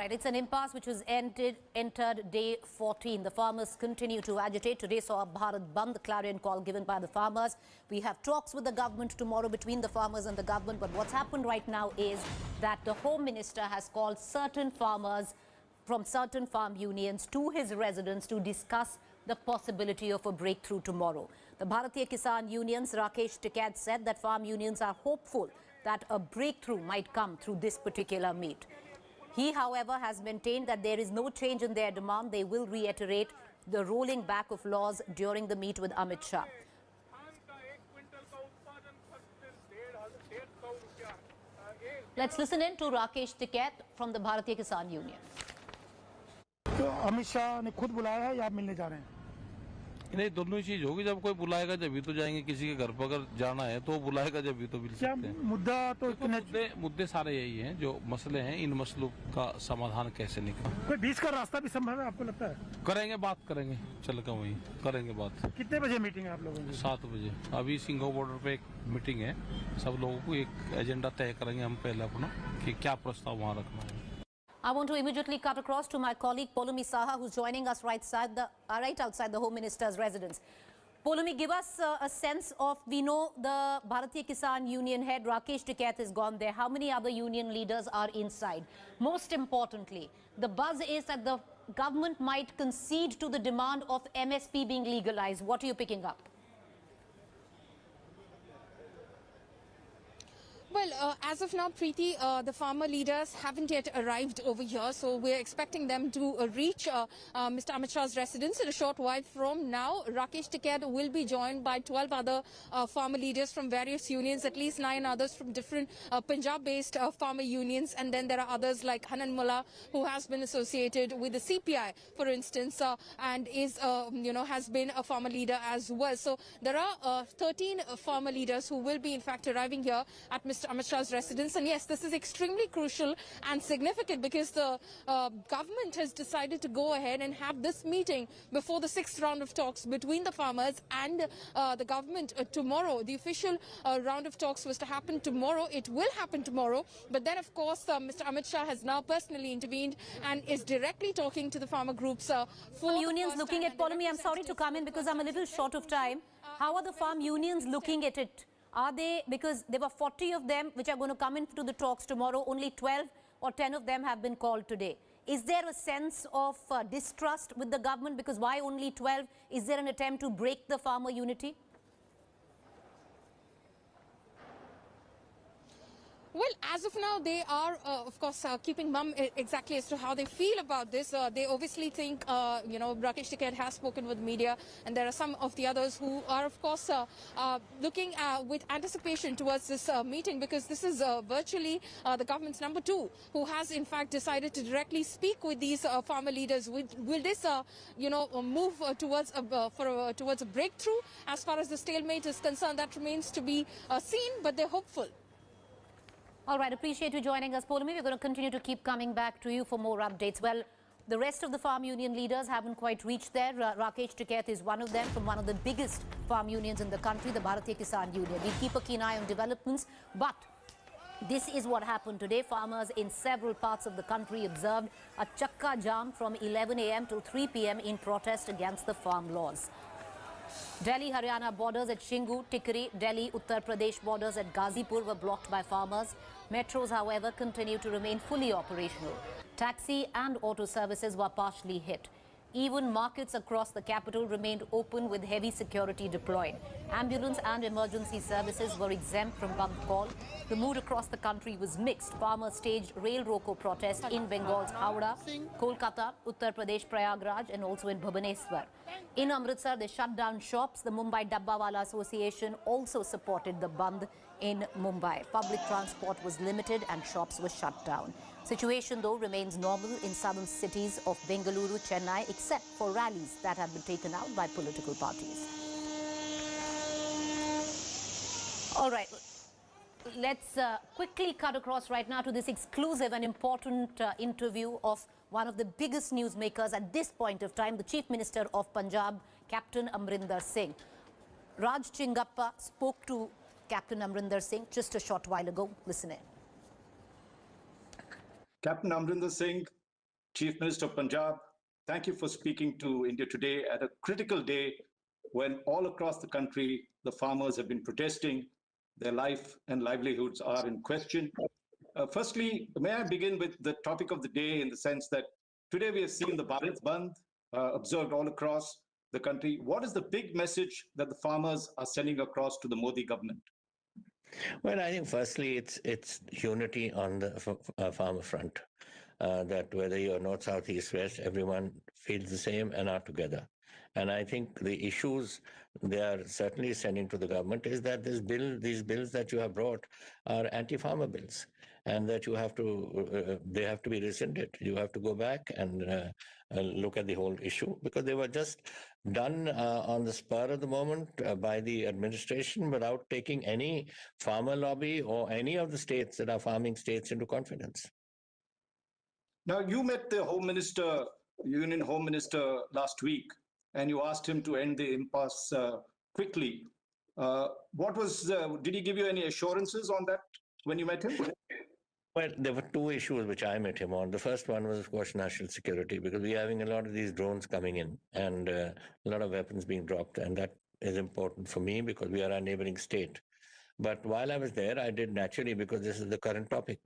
Right, it's an impasse which has entered day 14. The farmers continue to agitate. Today saw a Bharat Bandh, the clarion call given by the farmers. We have talks with the government tomorrow between the farmers and the government. But what's happened right now is that the Home Minister has called certain farmers from certain farm unions to his residence to discuss the possibility of a breakthrough tomorrow. The Bharatiya Kisan Unions, Rakesh Tikait, said that farm unions are hopeful that a breakthrough might come through this particular meet. He, however, has maintained that there is no change in their demand. They will reiterate the rolling back of laws during the meet with Amit Shah. Let's listen in to Rakesh Tikait from the Bharatiya Kisan Union. तो अमित शाह ने खुद बुलाया है या आप मिलने जा रहे हैं? नहीं, दोनों ही चीज होगी। जब कोई बुलाएगा जब भी तो जाएंगे, किसी के घर पर अगर जाना है तो बुलाएगा जब भी तो मिल सकते हैं। मुद्दा तो मुद्दे सारे यही हैं, जो मसले हैं इन मसलों का समाधान कैसे निकले। कोई बीच का रास्ता भी संभव है आपको लगता है? करेंगे, बात करेंगे, चल कर वही करेंगे बात। कितने बजे मीटिंग है आप लोगों की? 7 बजे। अभी सिंघो बॉर्डर पे एक मीटिंग है, सब लोगों को एक एजेंडा तय करेंगे हम पहले अपना कि क्या प्रस्ताव वहाँ रखना है। I want to immediately cut across to my colleague Poulomi Saha, who's joining us right outside the Home Minister's residence. Poulomi, give us a sense of, we know the Bharatiya Kisan Union head Rakesh Tikait is gone there. How many other union leaders are inside? Most importantly, the buzz is that the government might concede to the demand of MSP being legalized. What are you picking up? Well, as of now, Preeti, the farmer leaders haven't yet arrived over here, so we're expecting them to reach Mr. Amit Shah's residence in a short while from now. Rakesh Tikait will be joined by 12 other farmer leaders from various unions, at least 9 others from different Punjab-based farmer unions, and then there are others like Hanan Mullah, who has been associated with the CPI, for instance, and is, has been a farmer leader as well. So there are 13 farmer leaders who will be, in fact, arriving here at Mr. Amit Shah's residence. And yes, this is extremely crucial and significant because the government has decided to go ahead and have this meeting before the 6th round of talks between the farmers and the government tomorrow. The official round of talks was to happen tomorrow. It will happen tomorrow. But then, of course, Mr. Amit Shah has now personally intervened and is directly talking to the farmer groups. Unions looking at Poulomi, I'm sorry to come in because I'm a little short of time. How are the farm unions looking at it? Are they, because there were 40 of them which are going to come into the talks tomorrow, only 12 or 10 of them have been called today. Is there a sense of distrust with the government? Because why only 12? Is there an attempt to break the farmer unity? Well, as of now, they are, of course, keeping mum exactly as to how they feel about this. They obviously think, Rakesh Tikait has spoken with media, and there are some of the others who are, of course, looking with anticipation towards this meeting, because this is virtually the government's number 2, who has, in fact, decided to directly speak with these farmer leaders. Will this, move towards a breakthrough as far as the stalemate is concerned? That remains to be seen, but they're hopeful. All right, appreciate you joining us, Poulomi. We're going to continue to keep coming back to you for more updates. Well, the rest of the farm union leaders haven't quite reached there. Rakesh Tikait is one of them, from one of the biggest farm unions in the country, the Bharatiya Kisan Union. We'll keep a keen eye on developments, but this is what happened today. Farmers in several parts of the country observed a chakka jam from 11 a.m. till 3 p.m. in protest against the farm laws. Delhi-Haryana borders at Shingu, Tikri, Delhi-Uttar Pradesh borders at Ghazipur were blocked by farmers. Metros, however, continue to remain fully operational. Taxi and auto services were partially hit. Even markets across the capital remained open with heavy security deployed. Ambulance and emergency services were exempt from Bandh call. The mood across the country was mixed. Farmers staged rail roko protest in Bengal's Howrah, Kolkata, Uttar Pradesh, Prayagraj, and also in Bhubaneswar. In Amritsar, they shut down shops. The Mumbai Dabbawala Association also supported the Bandh in Mumbai. Public transport was limited and shops were shut down. Situation, though, remains normal in southern cities of Bengaluru, Chennai, except for rallies that have been taken out by political parties. All right, let's quickly cut across right now to this exclusive and important interview of one of the biggest newsmakers at this point of time, the Chief Minister of Punjab, Captain Amrinder Singh. Raj Chingappa spoke to Captain Amrinder Singh just a short while ago. Listen in. Captain Amrinder Singh, Chief Minister of Punjab, thank you for speaking to India Today at a critical day when all across the country, the farmers have been protesting. Their life and livelihoods are in question. Firstly, may I begin with the topic of the day in the sense that today we have seen the Bharat Bandh observed all across the country. What is the big message that the farmers are sending across to the Modi government? Well, I think firstly, it's unity on the farmer front. That whether you're north, south, east, west, everyone feels the same and are together. And I think the issues they are certainly sending to the government is that these bills that you have brought are anti-farmer bills, and that you have to they have to be rescinded. You have to go back and look at the whole issue, because they were just done on the spur of the moment by the administration without taking any farmer lobby or any of the states that are farming states into confidence. Now, you met the Home Minister, Union Home Minister last week, and you asked him to end the impasse quickly. Did he give you any assurances on that when you met him? Well, there were two issues which I met him on. The first one was, of course, national security, because we're having a lot of these drones coming in and a lot of weapons being dropped. And that is important for me because we are a neighboring state. But while I was there, I did naturally, because this is the current topic,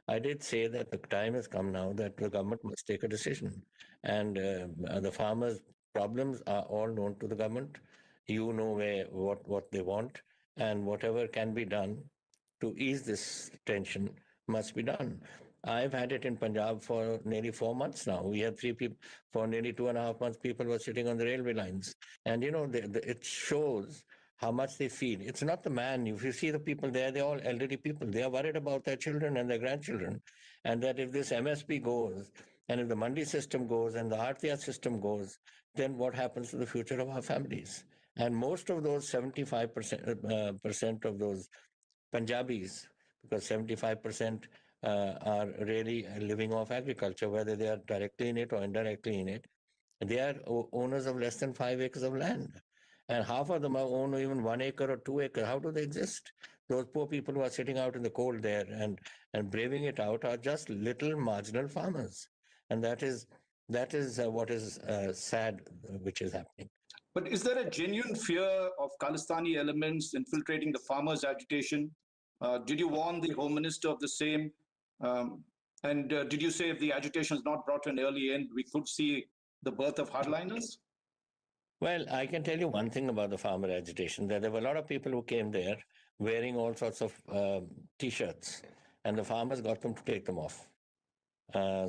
I did say that the time has come now that the government must take a decision. And the farmers' problems are all known to the government. You know what they want, and whatever can be done to ease this tension must be done. I've had it in Punjab for nearly 4 months now. We had 3 people, for nearly 2.5 months, people were sitting on the railway lines. And, you know, it shows how much they feel. It's not the man. If you see the people there, they're all elderly people. They are worried about their children and their grandchildren. And that if this MSP goes, and if the Mandi system goes, and the Artiya system goes, then what happens to the future of our families? And most of those 75% of those Punjabis, because 75% are really living off agriculture, whether they are directly in it or indirectly in it, they are owners of less than 5 acres of land. And half of them own even 1 acre or 2 acres. How do they exist? Those poor people who are sitting out in the cold there and braving it out are just little marginal farmers. And that is what is sad, which is happening. But is there a genuine fear of Khalistani elements infiltrating the farmers' agitation? Did you warn the Home Minister of the same? And did you say if the agitation is not brought to an early end, we could see the birth of hardliners? Well, I can tell you one thing about the farmer agitation, that there were a lot of people who came there wearing all sorts of T-shirts, and the farmers got them to take them off.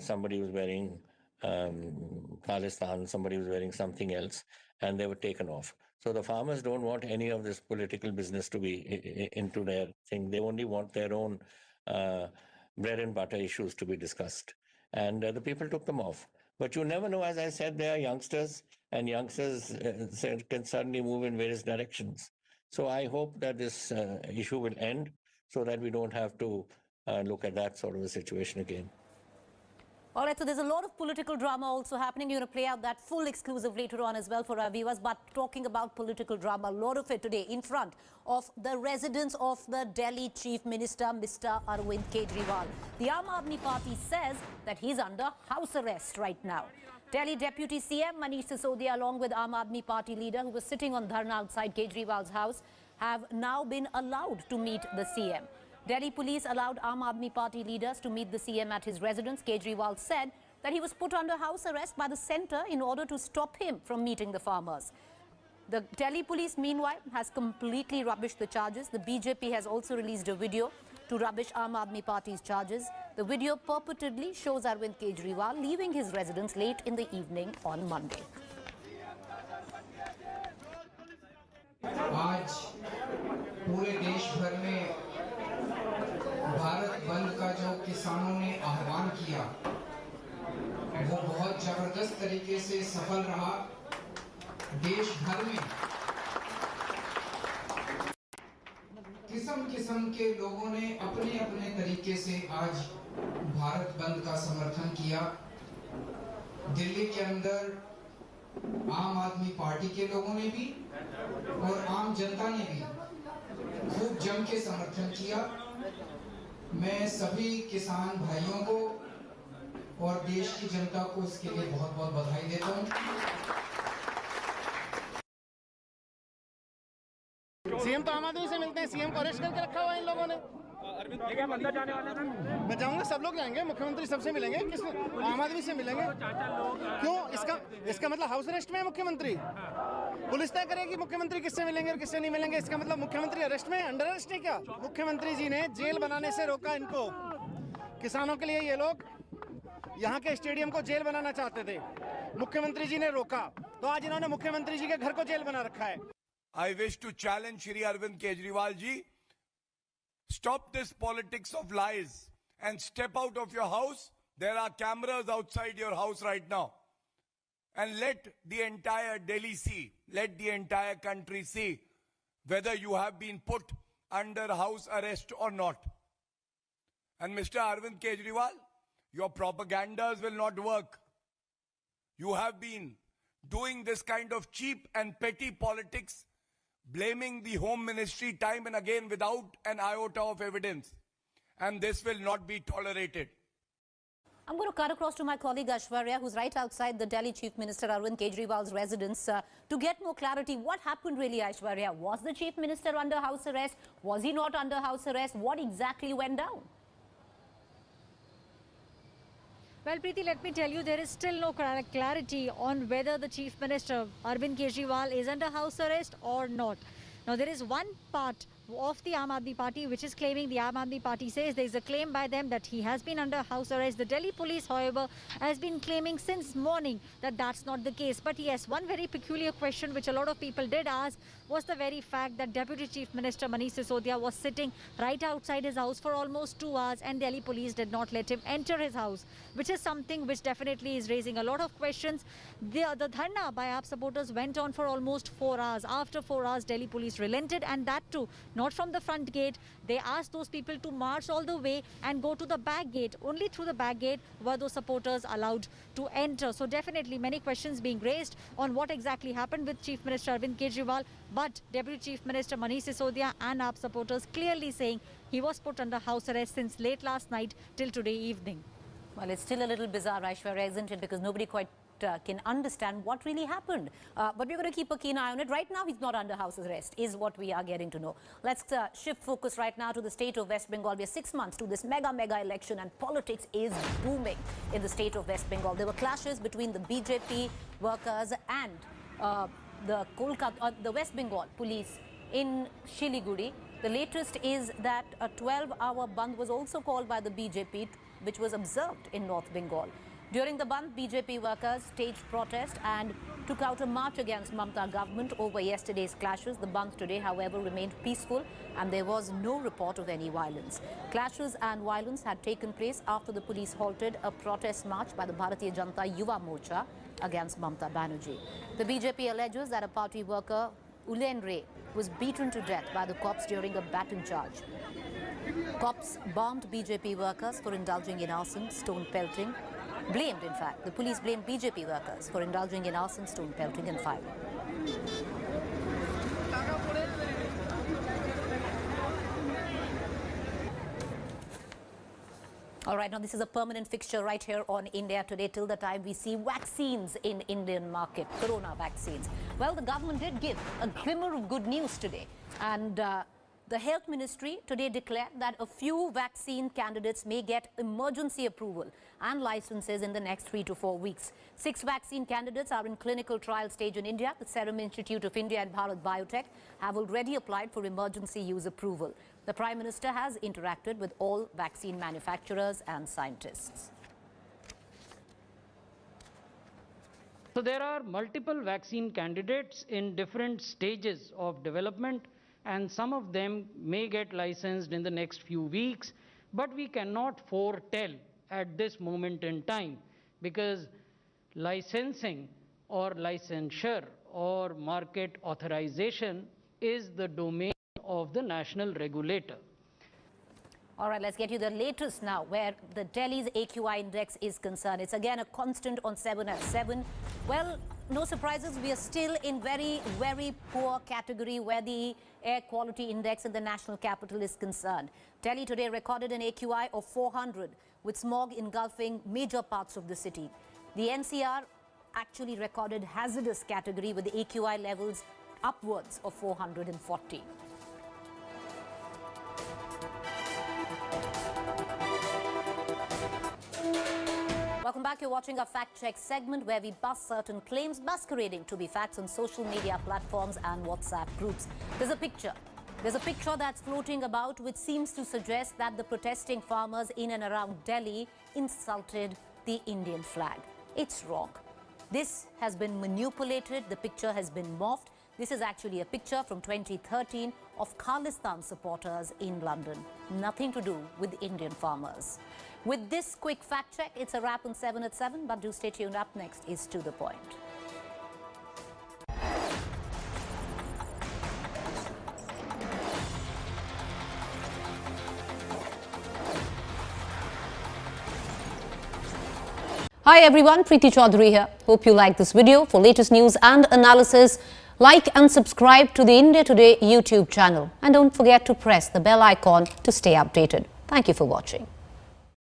Somebody was wearing Khalistan, somebody was wearing something else, and they were taken off. So the farmers don't want any of this political business to be into their thing. They only want their own bread and butter issues to be discussed. And the people took them off. But you never know, as I said, they are youngsters, and youngsters can suddenly move in various directions. So I hope that this issue will end so that we don't have to look at that sort of a situation again. All right, so there's a lot of political drama also happening. You're going to play out that full exclusive later on as well for our viewers. But talking about political drama, a lot of it today in front of the residence of the Delhi Chief Minister, Mr. Arvind Kejriwal. The Aam Aadmi Party says that he's under house arrest right now. Delhi Deputy CM Manish Sisodia, along with Aam Aadmi Party leader who was sitting on dharna outside Kejriwal's house, have now been allowed to meet the CM. Delhi police allowed Aam Aadmi Party leaders to meet the CM at his residence. Kejriwal said that he was put under house arrest by the centre in order to stop him from meeting the farmers. The Delhi police, meanwhile, has completely rubbished the charges. The BJP has also released a video to rubbish Aam Aadmi Party's charges. The video purportedly shows Arvind Kejriwal leaving his residence late in the evening on Monday. आज पूरे देश भर में भारत बंद का जो किसानों ने आह्वान किया वो बहुत जबरदस्त तरीके से सफल रहा। देश भर में किस्म के लोगों ने अपने अपने तरीके से आज भारत बंद का समर्थन किया। दिल्ली के अंदर आम आदमी पार्टी के लोगों ने भी और आम जनता ने भी खूब जम के समर्थन किया। मैं सभी किसान भाइयों को और देश की जनता को इसके लिए बहुत बहुत बधाई देता हूं। सीएम तो आम आदमी से मिलते हैं, सीएम को अरेस्ट करके रखा हुआ है इन लोगों ने। अंदर जाने वाले हैं। मैं जाऊंगा, सब लोग जाएंगे, मुख्यमंत्री सबसे मिलेंगे, किस आम आदमी से मिलेंगे। क्यों? इसका मतलब हाउस अरेस्ट में है मुख्यमंत्री। पुलिस तय करेगी मुख्यमंत्री किससे मिलेंगे और किससे नहीं मिलेंगे। इसका मतलब मुख्यमंत्री अरेस्ट में है, अंडर अरेस्ट है क्या? मुख्यमंत्री जी ने जेल बनाने से रोका इनको। किसानों के लिए ये लोग यहाँ के स्टेडियम को जेल बनाना चाहते थे, मुख्यमंत्री जी ने रोका, तो आज इन्होंने मुख्यमंत्री जी के घर को जेल बना रखा है। I wish to challenge Shri Arvind Kejriwal ji, stop this politics of lies and step out of your house. There are cameras outside your house right now. And let the entire Delhi see, let the entire country see whether you have been put under house arrest or not. And Mr. Arvind Kejriwal, your propagandas will not work. You have been doing this kind of cheap and petty politics, blaming the Home Ministry time and again without an iota of evidence. And this will not be tolerated. I'm going to cut across to my colleague Aishwarya, who's right outside the Delhi Chief Minister Arvind Kejriwal's residence, to get more clarity. What happened really, Aishwarya? Was the Chief Minister under house arrest? Was he not under house arrest? What exactly went down? Well, Preeti, let me tell you, there is still no clarity on whether the Chief Minister, Arvind Kejriwal, is under house arrest or not. Now, there is one part of the Aam Aadmi Party which is claiming, the Aam Aadmi Party says there is a claim by them that he has been under house arrest. The Delhi police, however, has been claiming since morning that that's not the case. But yes, one very peculiar question which a lot of people did ask was the very fact that Deputy Chief Minister Manish Sisodia was sitting right outside his house for almost 2 hours and Delhi police did not let him enter his house, which is something which definitely is raising a lot of questions. The dharna by AAP supporters went on for almost 4 hours. After 4 hours, Delhi police relented, and that too not from the front gate. They asked those people to march all the way and go to the back gate. Only through the back gate were those supporters allowed to enter. So definitely many questions being raised on what exactly happened with Chief Minister Arvind Kejriwal. But Deputy Chief Minister Manish Sisodia and AAP supporters clearly saying he was put under house arrest since late last night till today evening. Well, it's still a little bizarre, Aishwarya, isn't it? Because nobody quite can understand what really happened. But we're going to keep a keen eye on it. Right now, he's not under house arrest, is what we are getting to know. Let's shift focus right now to the state of West Bengal. We're 6 months to this mega election, and politics is booming in the state of West Bengal. There were clashes between the BJP workers and the West Bengal police in Shiliguri. The latest is that a 12-hour bandh was also called by the BJP, which was observed in North Bengal. During the bandh, BJP workers staged protest and took out a march against Mamata government over yesterday's clashes. The bandh today, however, remained peaceful and there was no report of any violence. Clashes and violence had taken place after the police halted a protest march by the Bharatiya Janata Yuva Morcha against Mamata Banerjee. The BJP alleges that a party worker, Ulen Ray, was beaten to death by the cops during a batting charge. Cops bombed BJP workers for indulging in arson, stone pelting. Blamed, in fact, the police blamed BJP workers for indulging in arson, stone pelting and firing. All right, now this is a permanent fixture right here on India Today till the time we see vaccines in Indian market, corona vaccines. Well, the government did give a glimmer of good news today, and the Health Ministry today declared that a few vaccine candidates may get emergency approval and licenses in the next 3 to 4 weeks. 6 vaccine candidates are in clinical trial stage in India. The Serum Institute of India and Bharat Biotech have already applied for emergency use approval. The Prime Minister has interacted with all vaccine manufacturers and scientists. So there are multiple vaccine candidates in different stages of development, and some of them may get licensed in the next few weeks, but we cannot foretell at this moment in time, because licensing or licensure or market authorization is the domain of the national regulator. All right, let's get you the latest now, where the Delhi's AQI index is concerned. It's again a constant on 7 at 7. Well, no surprises, we are still in very, very poor category where the air quality index in the national capital is concerned. Delhi today recorded an AQI of 400 with smog engulfing major parts of the city. The NCR actually recorded hazardous category with the AQI levels upwards of 440. Welcome back. You're watching our fact check segment where we bust certain claims masquerading to be facts on social media platforms and WhatsApp groups. There's a picture that's floating about which seems to suggest that the protesting farmers in and around Delhi insulted the Indian flag. It's wrong. This has been manipulated. The picture has been morphed. This is actually a picture from 2013 of Khalistan supporters in London. Nothing to do with Indian farmers. With this quick fact check, it's a wrap on 7 at 7, but do stay tuned. Up next is To The Point. Hi everyone, Preeti Chaudhary here. Hope you like this video. For latest news and analysis, like and subscribe to the India Today YouTube channel. And don't forget to press the bell icon to stay updated. Thank you for watching.